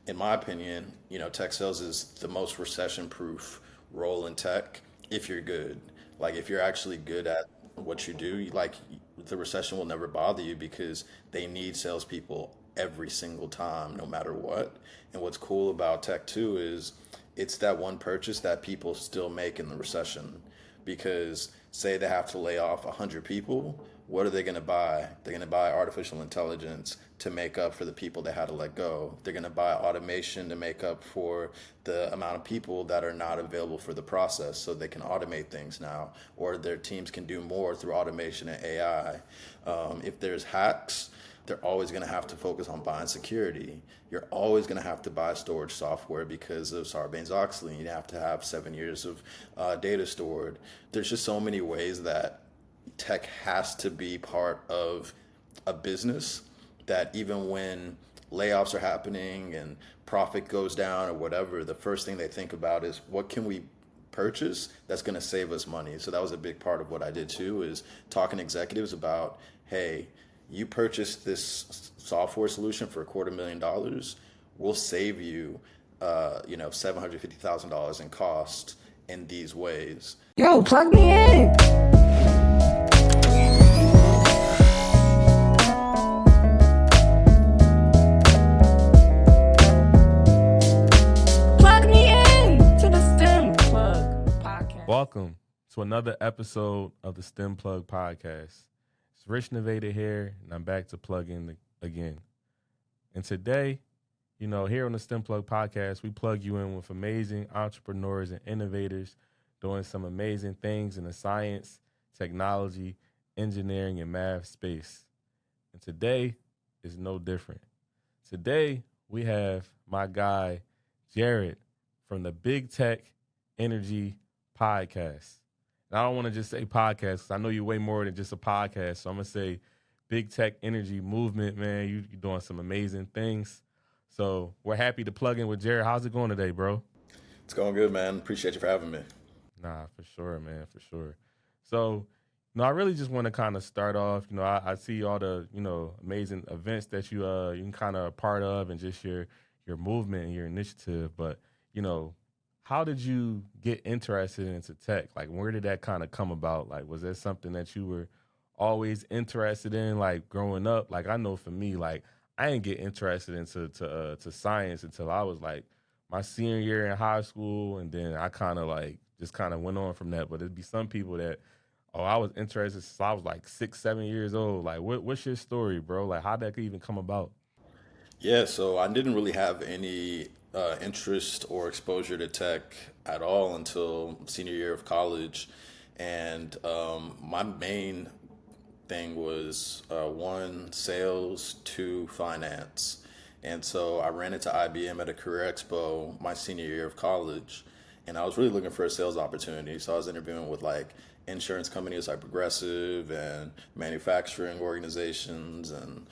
in my opinion, tech sales is the most recession-proof role in tech if you're good. Like if you're actually good at what you do, the recession will never bother you because they need salespeople every single time, no matter what. And what's cool about tech too is it's that one purchase that people still make in the recession. Because say they have to lay off 100 people, what are they going to buy? They're going to buy artificial intelligence to make up for the people they had to let go. They're going to buy automation to make up for the amount of people that are not available for the process, so they can automate things now, or their teams can do more through automation and AI. If there's hacks, they're always going to have to focus on buying security. You're always going to have to buy storage software because of Sarbanes-Oxley. You have to have 7 years of data stored. There's just so many ways that tech has to be part of a business that even when layoffs are happening and profit goes down or whatever, the first thing they think about is what can we purchase that's going to save us money. So that was a big part of what I did too, is talking to executives about, hey, you purchased this software solution for $250,000, we'll save you, $750,000 in cost in these ways. Yo, plug me in. Plug me in to the STEM Plug podcast. Welcome to another episode of the STEM Plug podcast. It's Rich Nevada here, and I'm back to plug in again. And today, here on the STEM Plug podcast, we plug you in with amazing entrepreneurs and innovators doing some amazing things in the science, technology, engineering, and math space. And today is no different. Today, we have my guy, Jarrett, from the Big Tech Energy podcast. And I don't want to just say podcast, because I know you're way more than just a podcast. So I'm going to say Big Tech Energy Movement, man. You're doing some amazing things. So we're happy to plug in with Jarrett. How's it going today, bro? It's going good, man. Appreciate you for having me. Nah, for sure, man, for sure. So, I really just want to kind of start off. I see all the, amazing events that you can kind of part of, and just your movement and your initiative. But, how did you get interested into tech? Like, where did that kind of come about? Like, was that something that you were always interested in, like, growing up? Like, I know for me, like, I didn't get interested into to science until I was, like, my senior year in high school, and then I kind of, like, just kind of went on from that. But it'd be some people that, I was interested since I was, like, 6, 7 years old. Like, what's your story, bro? Like, how'd that even come about? Yeah, so I didn't really have any interest or exposure to tech at all until senior year of college. And my main thing was one, sales, two, finance. And so I ran into IBM at a career expo my senior year of college. And I was really looking for a sales opportunity. So I was interviewing with like insurance companies like Progressive and manufacturing organizations and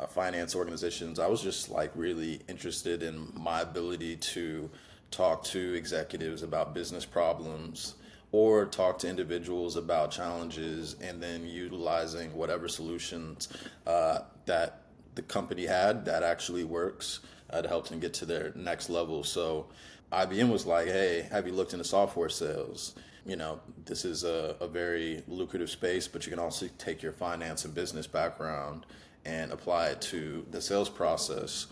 finance organizations. I was just like really interested in my ability to talk to executives about business problems or talk to individuals about challenges, and then utilizing whatever solutions that the company had that actually works to help them get to their next level. So IBM was like, hey, have you looked into software sales? This is a very lucrative space, but you can also take your finance and business background and apply it to the sales process.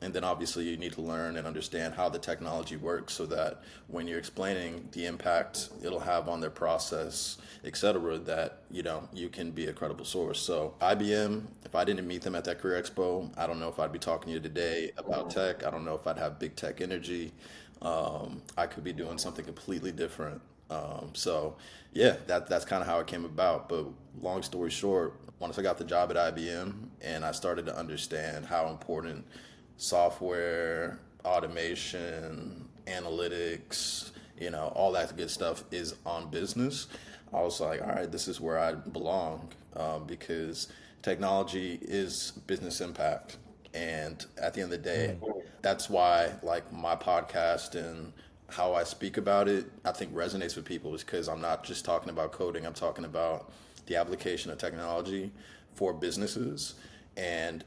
And then obviously you need to learn and understand how the technology works so that when you're explaining the impact it'll have on their process, et cetera, that, you can be a credible source. So IBM, if I didn't meet them at that career expo, I don't know if I'd be talking to you today about tech. I don't know if I'd have Big Tech Energy. I could be doing something completely different. So yeah, that's kind of how it came about. But long story short, once I got the job at IBM and I started to understand how important software, automation, analytics, all that good stuff is on business, I was like, all right, this is where I belong, because technology is business impact. And at the end of the day, that's why like my podcast and how I speak about it, I think resonates with people, is because I'm not just talking about coding. I'm talking about the application of technology for businesses. And,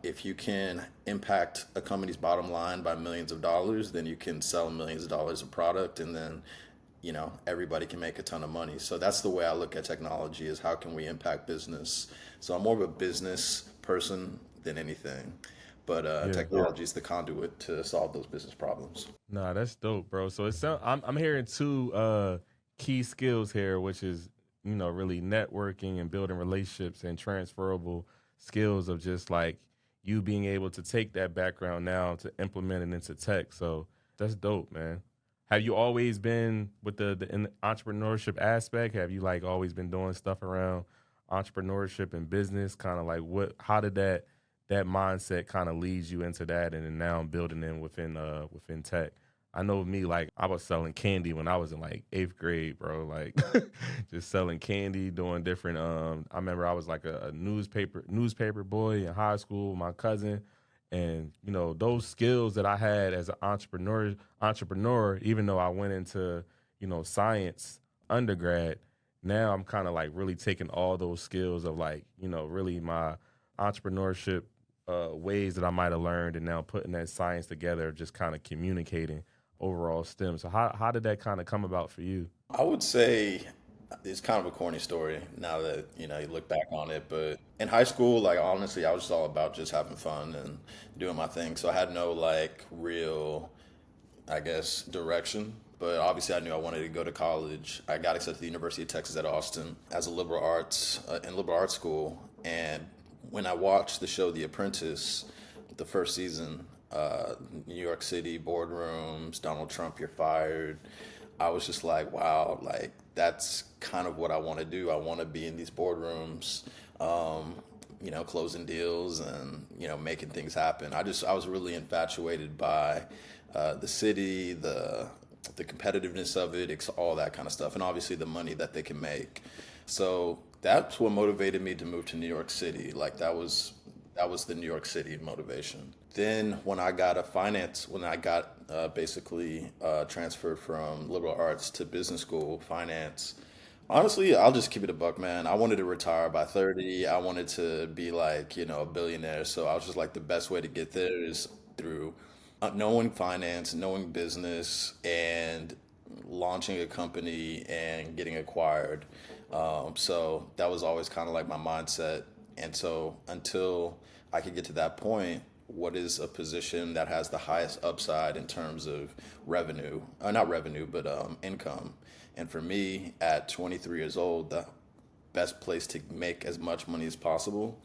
if you can impact a company's bottom line by millions of dollars, then you can sell millions of dollars of product, and then, everybody can make a ton of money. So that's the way I look at technology, is how can we impact business? So I'm more of a business person than anything. But Yeah. technology is the conduit to solve those business problems. Nah, that's dope, bro. So I'm hearing two key skills here, which is really networking and building relationships and transferable skills of just like you being able to take that background now to implement it into tech. So that's dope, man. Have you always been with the in the entrepreneurship aspect? Have you like always been doing stuff around entrepreneurship and business? Kind of like how did that mindset kind of leads you into that, and then now I'm building in within tech. I know me, like I was selling candy when I was in like 8th grade, bro. Like just selling candy, doing different. I remember I was like a newspaper boy in high school with my cousin, and those skills that I had as an entrepreneur. Even though I went into science undergrad, now I'm kind of like really taking all those skills of like really my entrepreneurship ways that I might have learned, and now putting that science together, just kind of communicating overall STEM. So how did that kind of come about for you? I would say it's kind of a corny story now that you look back on it, but in high school, like honestly, I was just all about just having fun and doing my thing. So I had no like real, I guess, direction. But obviously, I knew I wanted to go to college. I got accepted to the University of Texas at Austin as a liberal arts in liberal arts school. And when I watched the show The Apprentice, the first season, New York City boardrooms, Donald Trump, you're fired. I was just like, wow, like that's kind of what I want to do. I want to be in these boardrooms, closing deals and making things happen. I was really infatuated by the city, the competitiveness of it, all that kind of stuff, and obviously the money that they can make. So that's what motivated me to move to New York City. Like that was the New York City motivation. Then when I got basically transferred from liberal arts to business school, finance. Honestly, I'll just keep it a buck, man. I wanted to retire by 30. I wanted to be like, a billionaire. So I was just like, the best way to get there is through knowing finance, knowing business, and launching a company and getting acquired. So that was always kind of like my mindset. And so until I could get to that point, what is a position that has the highest upside in terms of revenue? Not revenue, but income. And for me, at 23 years old, the best place to make as much money as possible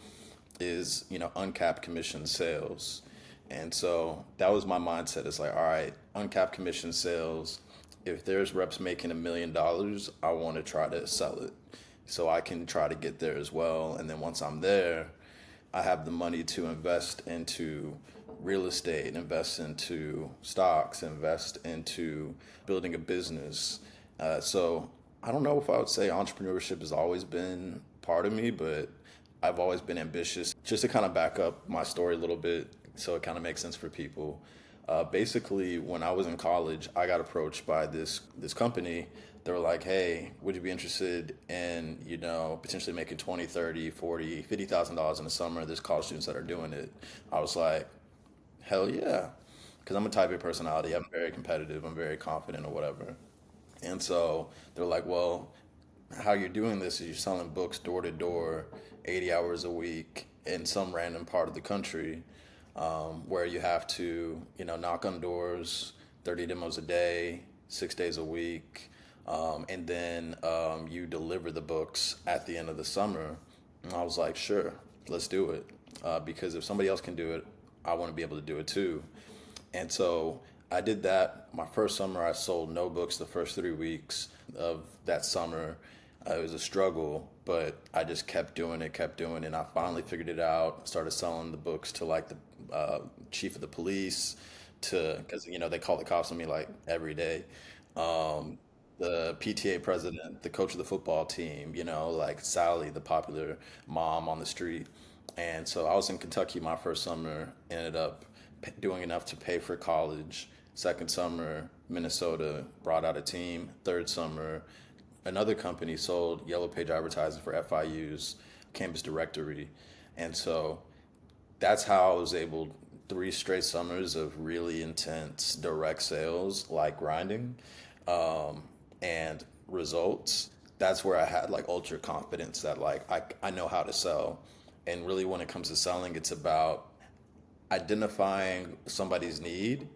is, uncapped commission sales. And so that was my mindset. It's like, all right, uncapped commission sales. If there's reps making $1 million, I want to try to sell it so I can try to get there as well. And then once I'm there, I have the money to invest into real estate, invest into stocks, invest into building a business. So I don't know if I would say entrepreneurship has always been part of me, but I've always been ambitious. Just to kind of back up my story a little bit so it kind of makes sense for people. Basically, when I was in college, I got approached by this company. They were like, hey, would you be interested in, potentially making 20, 30, 40, $50,000 in the summer? There's college students that are doing it. I was like, hell yeah. Because I'm a type A personality. I'm very competitive. I'm very confident or whatever. And so they're like, well, how you're doing this is you're selling books door to door, 80 hours a week in some random part of the country, where you have to, knock on doors, 30 demos a day, 6 days a week. And then you deliver the books at the end of the summer. And I was like, sure, let's do it. Because if somebody else can do it, I want to be able to do it too. And so I did that. My first summer, I sold no books the first 3 weeks of that summer. It was a struggle, but I just kept doing it. And I finally figured it out, started selling the books to like the chief of the police, because, they call the cops on me like every day. The PTA president, the coach of the football team, like Sally, the popular mom on the street. And so I was in Kentucky my first summer, ended up doing enough to pay for college. Second summer, Minnesota brought out a team. Third summer, another company sold Yellow Page advertising for FIU's campus directory. And so that's how I was able 3 straight summers of really intense direct sales, like grinding, and results. That's where I had like ultra confidence that like I know how to sell. And really when it comes to selling, it's about identifying somebody's need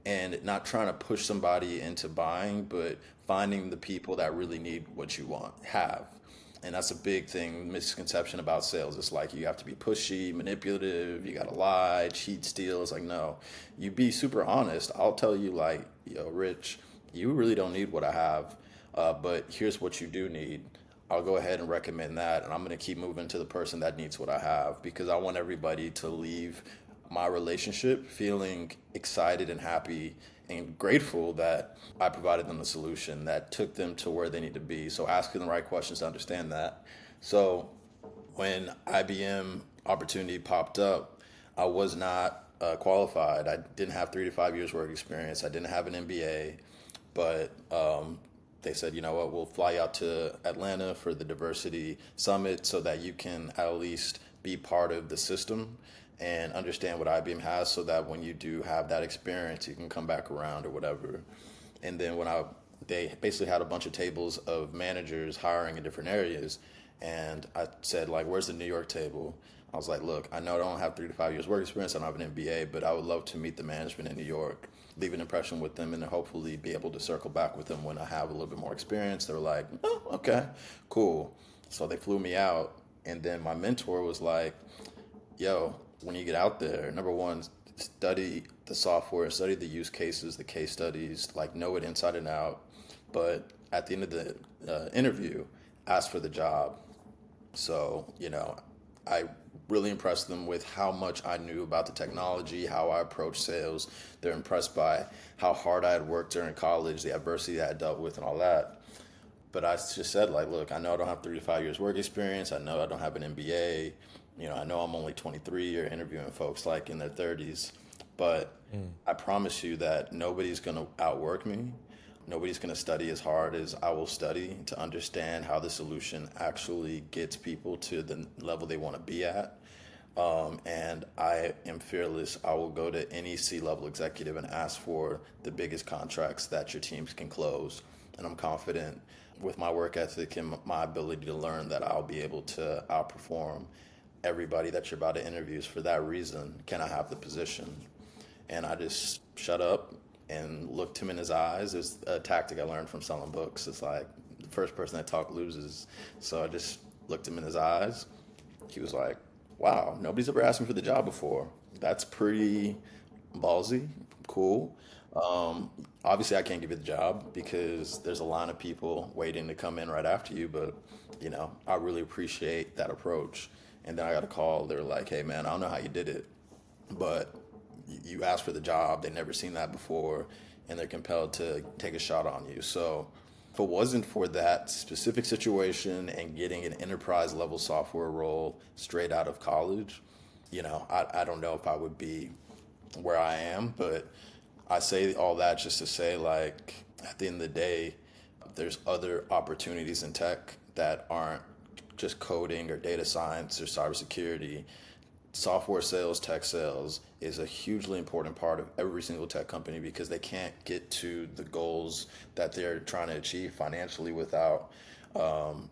and not trying to push somebody into buying, but finding the people that really need what you want, have. And that's a big thing, misconception about sales. It's like you have to be pushy, manipulative, you gotta lie, cheat, steal. It's like, no, you be super honest. I'll tell you, like, yo, Rich, you really don't need what I have, but here's what you do need. I'll go ahead and recommend that, and I'm gonna keep moving to the person that needs what I have because I want everybody to leave my relationship feeling excited and happy and grateful that I provided them the solution that took them to where they need to be. So asking the right questions to understand that. So when IBM opportunity popped up, I was not qualified. I didn't have 3 to 5 years work experience. I didn't have an MBA, but they said, you know what, we'll fly you out to Atlanta for the diversity summit so that you can at least be part of the system and understand what IBM has so that when you do have that experience, you can come back around or whatever. And then they basically had a bunch of tables of managers hiring in different areas. And I said, like, where's the New York table? I was like, look, I know I don't have 3 to 5 years work experience. I don't have an MBA, but I would love to meet the management in New York, leave an impression with them, and then hopefully be able to circle back with them when I have a little bit more experience. They were like, oh, okay, cool. So they flew me out. And then my mentor was like, yo, when you get out there, number one, study the software, study the use cases, the case studies, like know it inside and out. But at the end of the interview, ask for the job. So, I really impressed them with how much I knew about the technology, how I approached sales. They're impressed by how hard I had worked during college, the adversity I had dealt with, and all that. But I just said, like, look, I know I don't have 3 to 5 years work experience. I know I don't have an MBA. I know I'm only 23. You're interviewing folks like in their 30s. But I promise you that nobody's going to outwork me. Nobody's going to study as hard as I will study to understand how the solution actually gets people to the level they want to be at. And I am fearless. I will go to any C-level executive and ask for the biggest contracts that your teams can close. And I'm confident with my work ethic and my ability to learn that I'll be able to outperform everybody that you're about to interview. For that reason, can I have the position? And I just shut up and looked him in his eyes. It's a tactic I learned from selling books. It's like the first person that talks loses. So I just looked him in his eyes. He was like, wow, nobody's ever asked me for the job before. That's pretty ballsy. Cool. Obviously, I can't give you the job because there's a line of people waiting to come in right after you. But, I really appreciate that approach. And then I got a call. They were like, hey, man, I don't know how you did it, but you asked for the job. They've never seen that before, and they're compelled to take a shot on you. So if it wasn't for that specific situation and getting an enterprise level software role straight out of college, I don't know if I would be where I am. But I say all that just to say, like, at the end of the day, there's other opportunities in tech that aren't just coding or data science or cybersecurity. Software sales, tech sales is a hugely important part of every single tech company because they can't get to the goals that they're trying to achieve financially without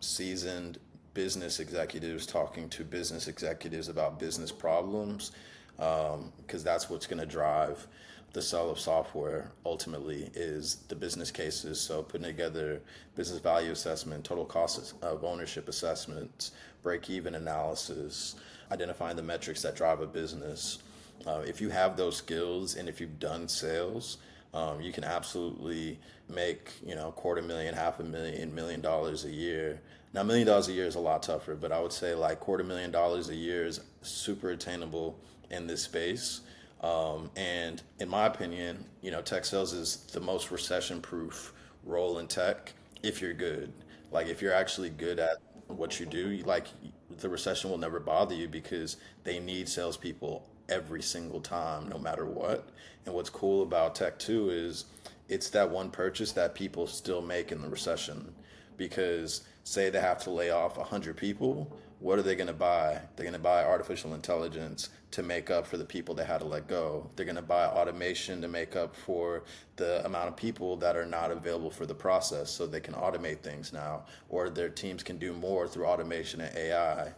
seasoned business executives talking to business executives about business problems, because that's what's going to drive the sale of software ultimately is the business cases. So putting together business value assessment, total cost of ownership assessments, break-even analysis, identifying the metrics that drive a business. If you have those skills and if you've done sales, you can absolutely make, $250,000, $500,000, $1 million a year. Now, $1 million a year is a lot tougher, but I would say like $250,000 a year is super attainable in this space. And in my opinion, tech sales is the most recession-proof role in tech if you're good. Like if you're actually good at what you do, like the recession will never bother you because they need salespeople every single time, no matter what. And what's cool about tech too is it's that one purchase that people still make in the recession, because say they have to lay off 100 people, what are they going to buy? They're going to buy artificial intelligence to make up for the people they had to let go. They're going to buy automation to make up for the amount of people that are not available for the process, so they can automate things now, or their teams can do more through automation and AI.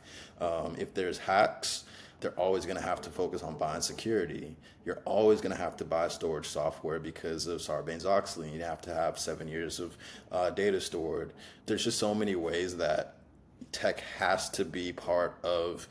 If there's hacks, they're always going to have to focus on buying security. You're always going to have to buy storage software because of Sarbanes-Oxley. You have to have 7 years of data stored. There's just so many ways that tech has to be part of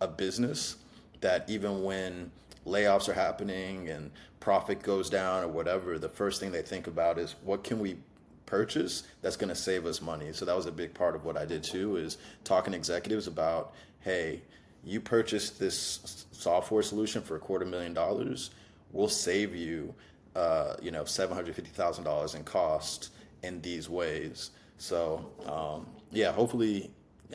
a business, that even when layoffs are happening and profit goes down or whatever, the first thing they think about is what can we purchase that's going to save us money. So that was a big part of what I did too, is talking to executives about, hey, you purchased this software solution for $250,000, we'll save you, $750,000 in cost in these ways. So yeah, hopefully,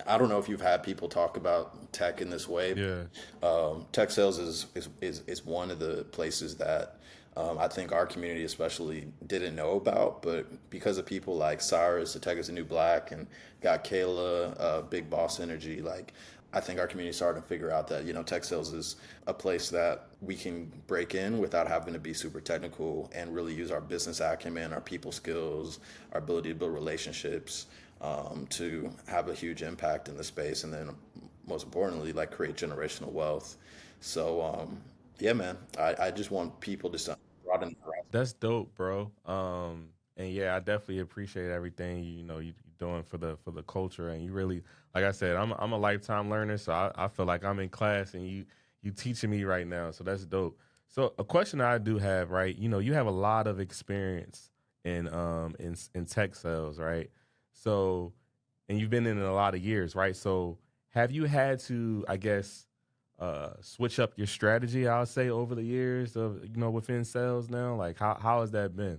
I don't know if you've had people talk about tech in this way. Yeah. Tech sales is one of the places that I think our community especially didn't know about, but because of people like Cyrus, the Tech is the New Black, and got Kayla, Big Boss Energy, like I think our community started to figure out that, tech sales is a place that we can break in without having to be super technical and really use our business acumen, our people skills, our ability to build relationships to have a huge impact in the space. And then most importantly, like create generational wealth. So, yeah, man, I just want people to broaden the horizon. That's dope, bro. And yeah, I definitely appreciate everything you doing for the culture, and you really, like I said, I'm a lifetime learner, so I feel like I'm in class, and you teaching me right now, so that's dope. So a question I do have, right? You have a lot of experience in tech sales, right? So, and you've been in it a lot of years, right? So have you had to, I guess, switch up your strategy, I'll say, over the years of within sales now? Like how has that been?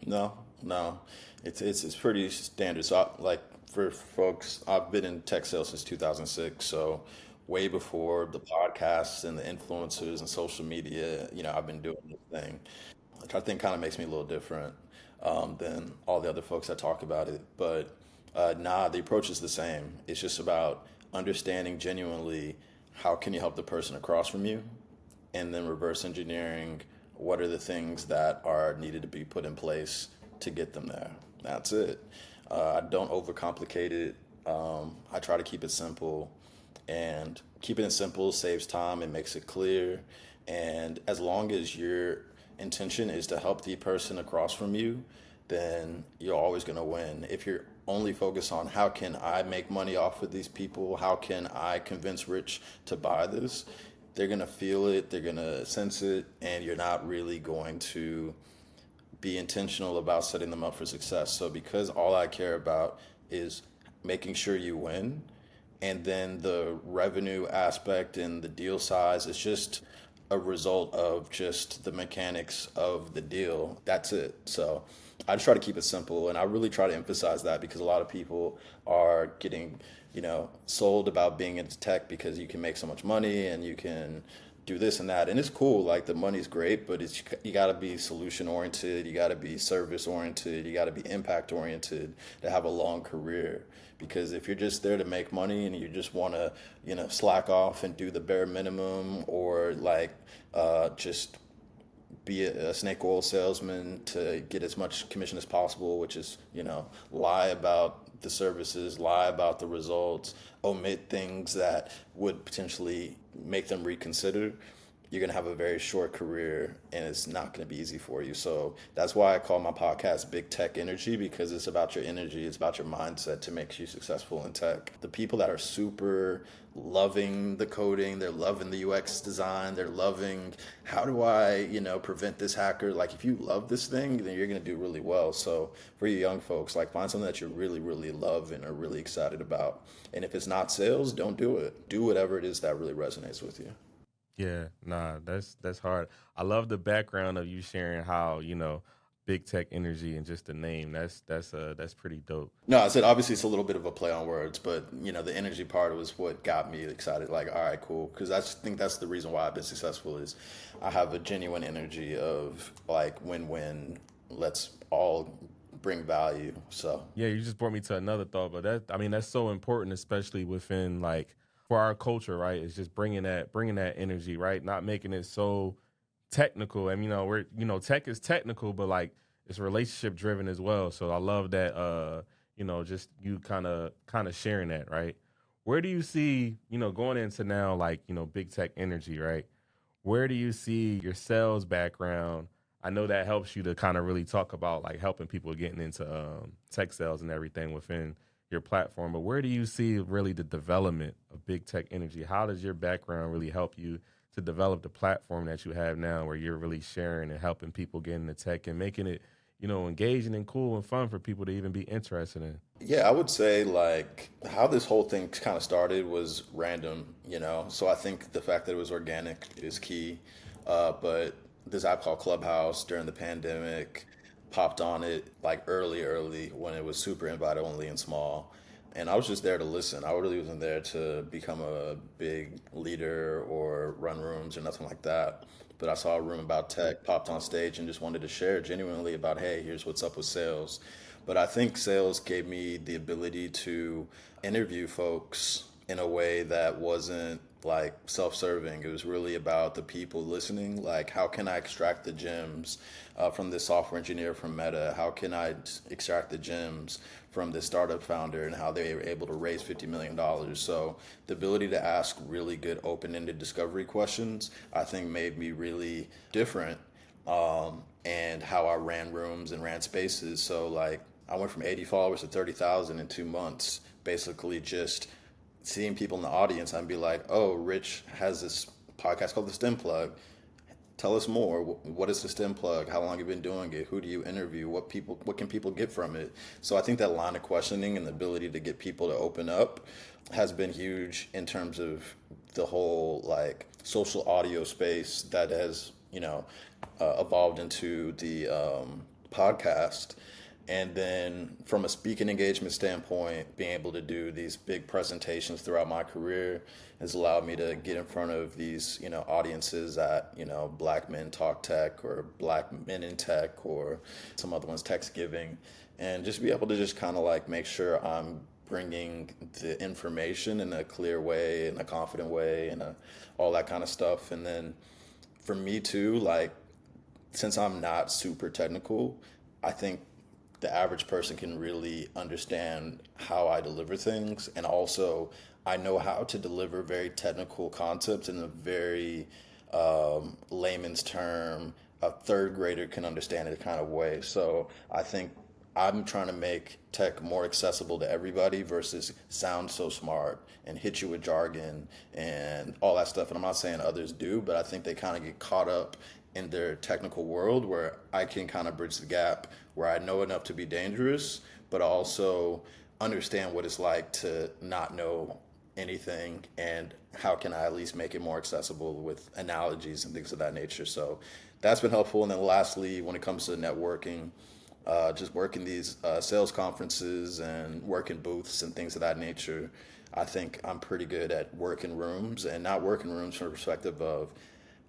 No, no, it's pretty standard. So, like for folks, I've been in tech sales since 2006. So, way before the podcasts and the influencers and social media, I've been doing this thing, which I think kind of makes me a little different than all the other folks that talk about it. But nah, the approach is the same. It's just about understanding genuinely how can you help the person across from you, and then reverse engineering what are the things that are needed to be put in place to get them there. That's it. I don't overcomplicate it. I try to keep it simple, and keeping it simple saves time and makes it clear. And as long as your intention is to help the person across from you, then you're always going to win. If you're only focused on how can I make money off of these people, how can I convince Rich to buy this, they're going to feel it, they're going to sense it, and you're not really going to be intentional about setting them up for success. So because all I care about is making sure you win, and then the revenue aspect and the deal size is just a result of just the mechanics of the deal. That's it. So I just try to keep it simple, and I really try to emphasize that because a lot of people are getting, sold about being into tech because you can make so much money and you can do this and that, and it's cool. Like the money's great, but you got to be solution oriented, you got to be service oriented, you got to be impact oriented to have a long career. Because if you're just there to make money and you just want to, slack off and do the bare minimum, or like just be a snake oil salesman to get as much commission as possible, which is, lie about the services, lie about the results, omit things that would potentially make them reconsider, you're going to have a very short career and it's not going to be easy for you. So that's why I call my podcast Big Tech Energy, because it's about your energy, it's about your mindset to make you successful in tech. The people that are super loving the coding, they're loving the UX design, they're loving how do I, prevent this hacker. Like if you love this thing, then you're going to do really well. So for you young folks, like find something that you really, really love and are really excited about. And if it's not sales, don't do it. Do whatever it is that really resonates with you. Yeah, nah, that's hard. I love the background of you sharing how, big tech energy and just the name. That's pretty dope. No, I said obviously it's a little bit of a play on words, but the energy part was what got me excited. Like, all right, cool, because I think that's the reason why I've been successful is I have a genuine energy of like win-win. Let's all bring value. So Yeah, you just brought me to another thought, but that's so important, especially within like for our culture, right? It's just bringing that energy, right? Not making it so technical. And tech is technical, but like it's relationship driven as well. So I love that. Just you kind of sharing that, right? Where do you see going into now like big tech energy, right? Where do you see your sales background? I know that helps you to kind of really talk about like helping people getting into tech sales and everything within your platform. But where do you see really the development of big tech energy? How does your background really help you to develop the platform that you have now, where you're really sharing and helping people get into tech and making it, engaging and cool and fun for people to even be interested in? yeah, I would say like how this whole thing kind of started was random, you know. So I think the fact that it was organic is key. But this app called Clubhouse during the pandemic popped on it like early when it was super invite only and small. And I was just there to listen. I really wasn't there to become a big leader or run rooms or nothing like that. But I saw a room about tech, popped on stage, and just wanted to share genuinely about, hey, here's what's up with sales. But I think sales gave me the ability to interview folks in a way that wasn't like self-serving. It was really about the people listening. Like, how can I extract the gems from this software engineer from Meta? How can I extract the gems from this startup founder and how they were able to raise $50 million? So the ability to ask really good open-ended discovery questions, I think, made me really different, and how I ran rooms and ran spaces. So like I went from 80 followers to 30,000 in 2 months, basically just seeing people in the audience and be like, oh, Rich has this podcast called The STEM Plug. Tell us more. What is the STEM Plug? How long have you been doing it? Who do you interview? What can people get from it? So I think that line of questioning and the ability to get people to open up has been huge in terms of the whole like social audio space that has, evolved into the podcast. And then from a speaking engagement standpoint, being able to do these big presentations throughout my career has allowed me to get in front of these, audiences at, Black Men Talk Tech or Black Men in Tech or some other ones, Tech's Giving, and just be able to just kind of like make sure I'm bringing the information in a clear way, in a confident way, and all that kind of stuff. And then for me too, like, since I'm not super technical, I think the average person can really understand how I deliver things. And also, I know how to deliver very technical concepts in a very layman's term, a third grader can understand it kind of way. So I think I'm trying to make tech more accessible to everybody versus sound so smart and hit you with jargon and all that stuff. And I'm not saying others do, but I think they kind of get caught up in their technical world, where I can kind of bridge the gap where I know enough to be dangerous, but also understand what it's like to not know anything, and how can I at least make it more accessible with analogies and things of that nature. So that's been helpful. And then lastly, when it comes to networking, just working these sales conferences and working booths and things of that nature, I think I'm pretty good at working rooms, and not working rooms from the perspective of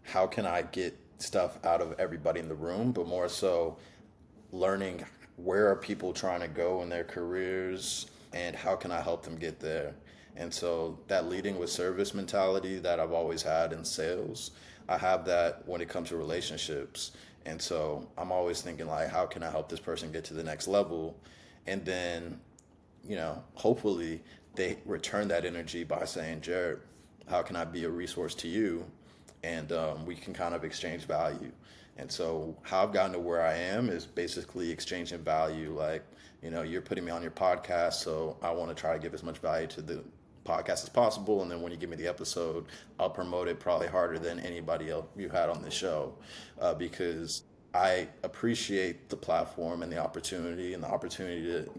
how can I get stuff out of everybody in the room, but more so learning where are people trying to go in their careers and how can I help them get there. And so that leading with service mentality that I've always had in sales, I have that when it comes to relationships. And so I'm always thinking like, how can I help this person get to the next level? And then, hopefully they return that energy by saying, Jarrett, how can I be a resource to you? And we can kind of exchange value. And so how I've gotten to where I am is basically exchanging value. Like, you're putting me on your podcast, so I want to try to give as much value to the podcast as possible. And then when you give me the episode, I'll promote it probably harder than anybody else you had on the show, because I appreciate the platform and the opportunity to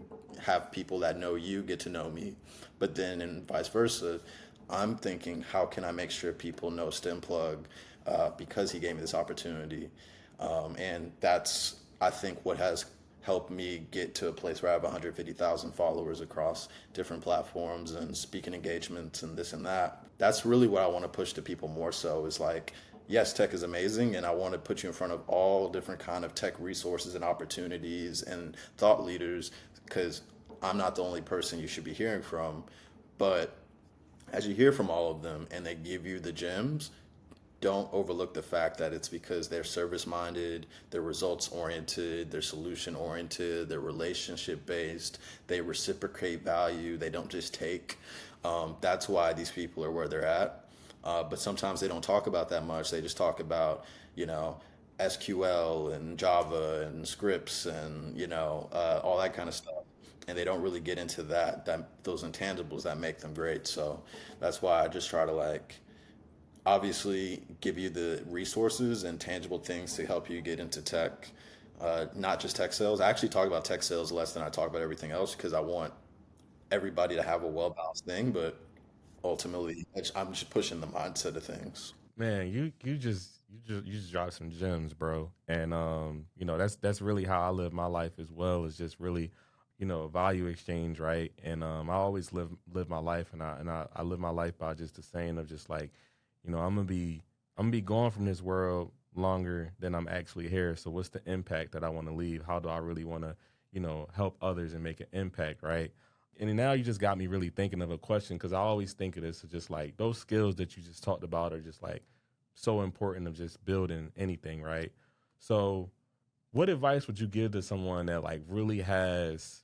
have people that know you get to know me. But then, and vice versa, I'm thinking, how can I make sure people know STEM Plug because he gave me this opportunity? And that's, I think, what has helped me get to a place where I have 150,000 followers across different platforms and speaking engagements and this and that. That's really what I want to push to people more so, is like, yes, tech is amazing, and I want to put you in front of all different kind of tech resources and opportunities and thought leaders, because I'm not the only person you should be hearing from. But as you hear from all of them and they give you the gems, don't overlook the fact that it's because they're service minded, they're results oriented, they're solution oriented, they're relationship based, they reciprocate value, they don't just take. That's why these people are where they're at. But sometimes they don't talk about that much. They just talk about, you know, SQL and Java and scripts and, all that kind of stuff. And they don't really get into that those intangibles that make them great. So that's why I just try to like obviously give you the resources and tangible things to help you get into tech, not just tech sales. I actually talk about tech sales less than I talk about everything else because I want everybody to have a well balanced thing. But ultimately, I'm just pushing the mindset of things. Man, you just dropped some gems, bro. And that's really how I live my life as well. Is just really, value exchange, right? And I always live my life, and I live my life by just the saying of just like, I'm gonna be gone from this world longer than I'm actually here. So what's the impact that I want to leave? How do I really want to, help others and make an impact, right? And then now you just got me really thinking of a question because I always think of this as just like those skills that you just talked about are just like so important of just building anything, right? So what advice would you give to someone that like really has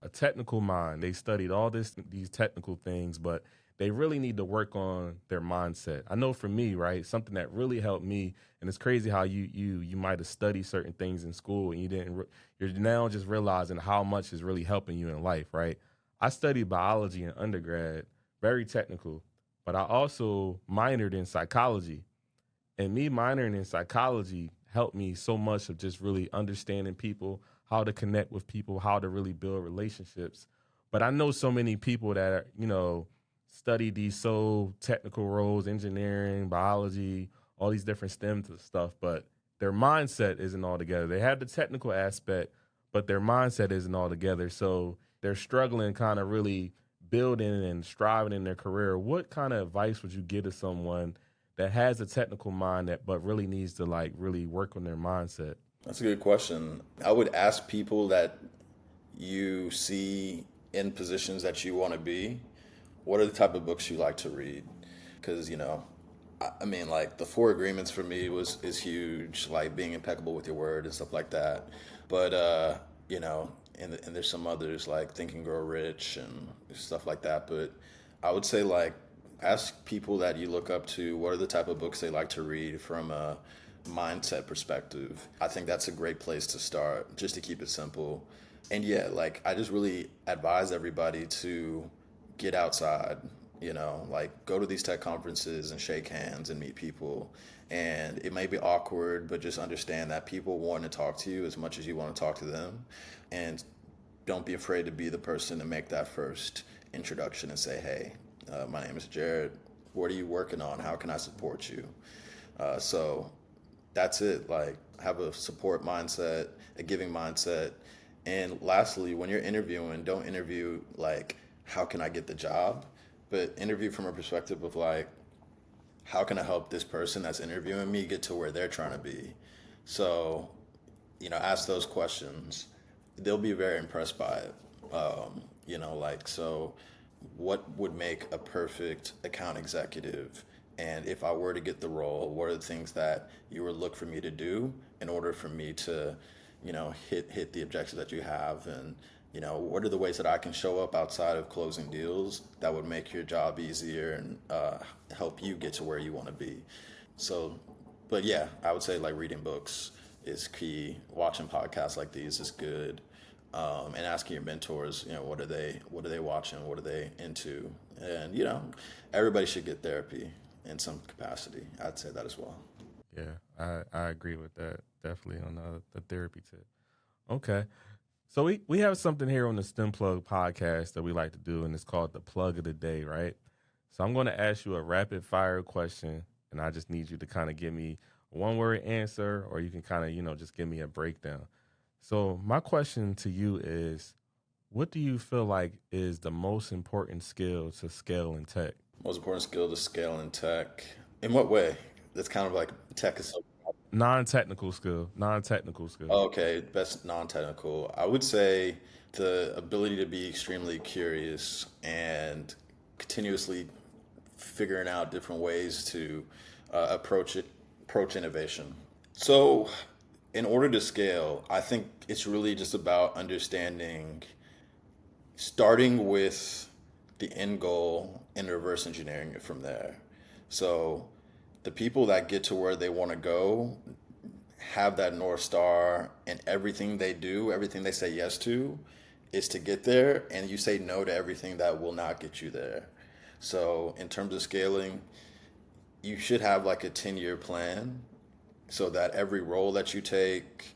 a technical mind? They studied all these technical things, but they really need to work on their mindset. I know for me, right, something that really helped me, and it's crazy how you might have studied certain things in school and you didn't. You're now just realizing how much is really helping you in life, right? I studied biology in undergrad, very technical, but I also minored in psychology. And me minoring in psychology helped me so much of just really understanding people, how to connect with people, how to really build relationships. But I know so many people that are, study these so technical roles, engineering, biology, all these different STEM stuff, but their mindset isn't all together. They have the technical aspect, but their mindset isn't all together. So they're struggling kind of really building and striving in their career. What kind of advice would you give to someone that has a technical mind that but really needs to like really work on their mindset? That's a good question. I would ask people that you see in positions that you want to be, what are the type of books you like to read? Because I mean, like the Four Agreements for me is huge, like being impeccable with your word and stuff like that. But and there's some others like Think and Grow Rich and stuff like that. But I would say like ask people that you look up to what are the type of books they like to read from a mindset perspective. I think that's a great place to start, just to keep it simple. And yeah, like I just really advise everybody to get outside, like go to these tech conferences and shake hands and meet people. And it may be awkward, but just understand that people want to talk to you as much as you want to talk to them. And don't be afraid to be the person to make that first introduction and say, hey, my name is Jarrett. What are you working on? How can I support you? So that's it. Like, have a support mindset, a giving mindset. And lastly, when you're interviewing, don't interview like, how can I get the job? But interview from a perspective of like, how can I help this person that's interviewing me get to where they're trying to be? So, ask those questions. They'll be very impressed by it. So what would make a perfect account executive? And if I were to get the role, what are the things that you would look for me to do in order for me to, hit the objectives that you have? And, what are the ways that I can show up outside of closing deals that would make your job easier and help you get to where you want to be? So, but yeah, I would say like reading books is key. Watching podcasts like these is good. And asking your mentors, what are they watching? What are they into? And, everybody should get therapy in some capacity. I'd say that as well. Yeah, I agree with that. Definitely on the therapy tip. Okay. So we have something here on the STEM Plug podcast that we like to do, and it's called the plug of the day, right? So I'm going to ask you a rapid fire question, and I just need you to kind of give me a one word answer, or you can kind of, just give me a breakdown. So my question to you is, what do you feel like is the most important skill to scale in tech? Most important skill to scale in tech. In what way? That's kind of like tech is so. Non-technical skill. Non-technical skill. Okay, best non-technical. I would say the ability to be extremely curious and continuously figuring out different ways to approach innovation. So, in order to scale, I think it's really just about understanding, starting with the end goal and reverse engineering it from there. So, the people that get to where they want to go have that North Star, and everything they do, everything they say yes to, is to get there, and you say no to everything that will not get you there. So, in terms of scaling, you should have like a 10-year plan so that every role that you take,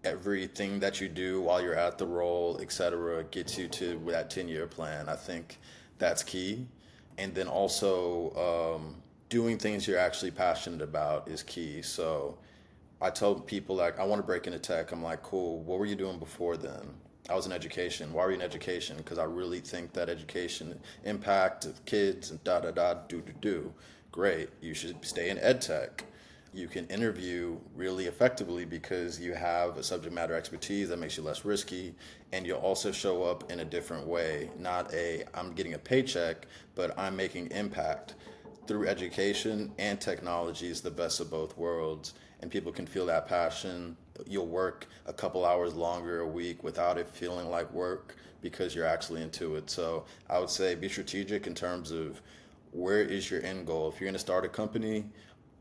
everything that you do while you're at the role, etc., gets you to that 10-year plan. I think that's key. And then also, doing things you're actually passionate about is key. So I tell people, like, I want to break into tech. I'm like, cool, what were you doing before then? I was in education. Why were you in education? Because I really think that education impact of kids and da da da do do do. Great. You should stay in ed tech. You can interview really effectively because you have a subject matter expertise that makes you less risky, and you'll also show up in a different way. Not a I'm getting a paycheck, but I'm making impact. Through education and technology is the best of both worlds, and people can feel that passion. You'll work a couple hours longer a week without it feeling like work because you're actually into it. So I would say be strategic in terms of where is your end goal. If you're going to start a company,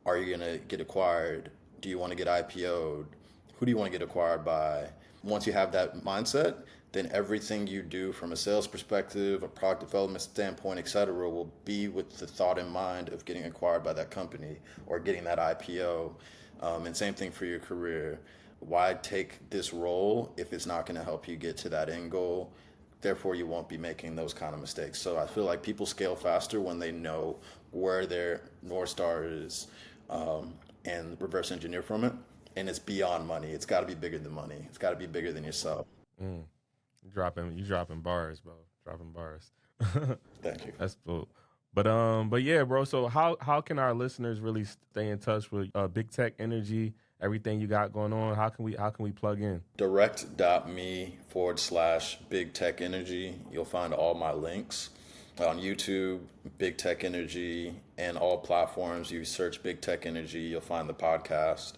are you going to get acquired? Do you want to get IPO'd? Who do you want to get acquired by? Once you have that mindset, then everything you do from a sales perspective, a product development standpoint, et cetera, will be with the thought in mind of getting acquired by that company or getting that IPO. And same thing for your career. Why take this role if it's not going to help you get to that end goal? Therefore, you won't be making those kind of mistakes. So I feel like people scale faster when they know where their North Star is, and reverse engineer from it. And it's beyond money. It's got to be bigger than money. It's got to be bigger than yourself. Mm. You dropping bars, bro. Dropping bars. Thank you. That's cool. But yeah, bro. So how can our listeners really stay in touch with Big Tech Energy, everything you got going on? How can we plug in? Direct.me/Big Tech Energy. You'll find all my links on YouTube, Big Tech Energy, and all platforms. You search Big Tech Energy, you'll find the podcast.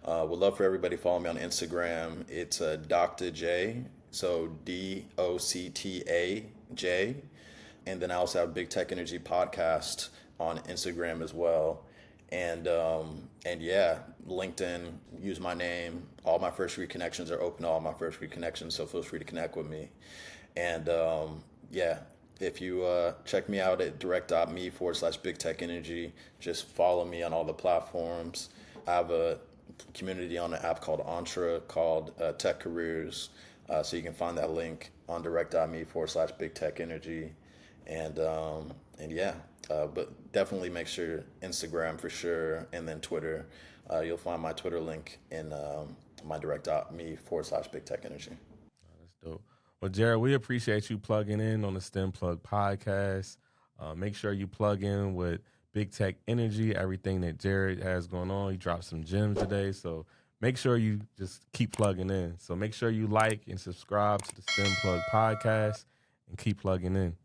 Would love for everybody to follow me on Instagram. It's Dr. J, so DOCTAJ. And then I also have Big Tech Energy podcast on Instagram as well. And yeah, LinkedIn, use my name. All my first free connections are open to all my first free connections, so feel free to connect with me. And yeah, if you check me out at direct.me/Big Tech Energy, just follow me on all the platforms. I have a community on an app called Entra called Tech Careers. So you can find that link on direct.me/Big Tech Energy. And yeah, but definitely make sure Instagram for sure, and then Twitter. You'll find my Twitter link in my direct.me/Big Tech Energy. That's dope. Well, Jarrett, we appreciate you plugging in on the STEM Plug podcast. Make sure you plug in with Big Tech Energy, everything that Jarrett has going on. He dropped some gems today, so make sure you just keep plugging in. So make sure you like and subscribe to the STEM Plug podcast and keep plugging in.